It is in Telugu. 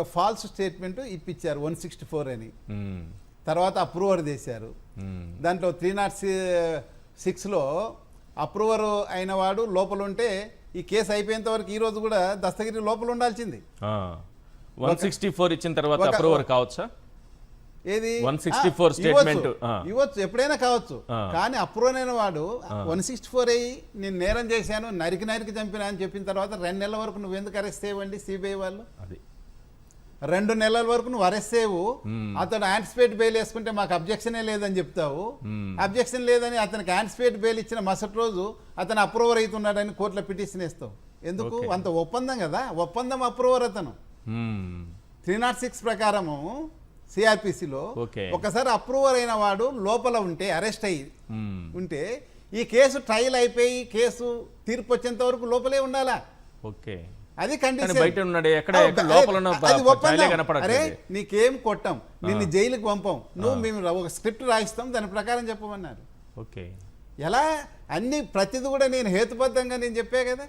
ఫాల్స్ స్టేట్మెంట్ ఇప్పించారు 164 అని. తర్వాత అప్రూవర్ చేశారు. దాంట్లో 306లో అప్రూవర్ అయిన వాడు లోపల ఉంటే ఈ కేసు అయిపోయేంత వరకు ఈ రోజు కూడా దస్తగిరి లోపల ఉండాల్సింది. 164 ఇచ్చిన తర్వాత అప్రూవర్ కావచ్చా? ఏది 164 స్టేట్మెంట్ ఇవ్వచ్చు, ఎప్పుడైనా కావచ్చు. కానీ అప్రూవర్ అయిన వాడు 164 అయ్యి నేను నేరం చేశాను, నరికి చంపినా అని చెప్పిన తర్వాత 2 నెలల వరకు నువ్వు ఎందుకు అరెస్ట్ చేయవండి సిబిఐ వాళ్ళు? అది 2 నెలల వరకు నువ్వు అరెస్ట్ చేయవు. అతను యాంటిసిపేట్ బెయిల్ వేసుకుంటే మాకు అబ్జెక్షనే లేదని చెప్తావు. అబ్జెక్షన్ లేదని అతనికి యాంటిసిపేట్ బెయిల్ ఇచ్చిన మరుసటి రోజు అతను అప్రూవర్ అవుతున్నాడని కోర్టులో పిటిషన్ వేస్తావు. ఎందుకు? అంత ఒప్పందం కదా, ఒప్పందం అప్రూవర్ అతను. 306 ప్రకారము సిఆర్పిసిలో ఒకసారి అప్రూవర్ అయిన వాడు లోపల ఉంటే, అరెస్ట్ అయ్యి ఉంటే ఈ కేసు ట్రయల్ అయిపోయి కేసు తీర్పు వచ్చేంత వరకు లోపలే ఉండాలా. ఓకే, అది కండిషన్. బయట ఉన్నాడు, ఎక్కడ లోపల. అరే నీకేం కొట్టాం, నిన్ను జైలుకి పంపాం, నువ్వు మేము ఒక స్క్రిప్ట్ రాయిస్తాం, దాని ప్రకారం చెప్పమన్నారు. ఓకే, ఎలా అన్ని ప్రతిది కూడా నేను హేతుబద్ధంగా నేను చెప్పే కదా.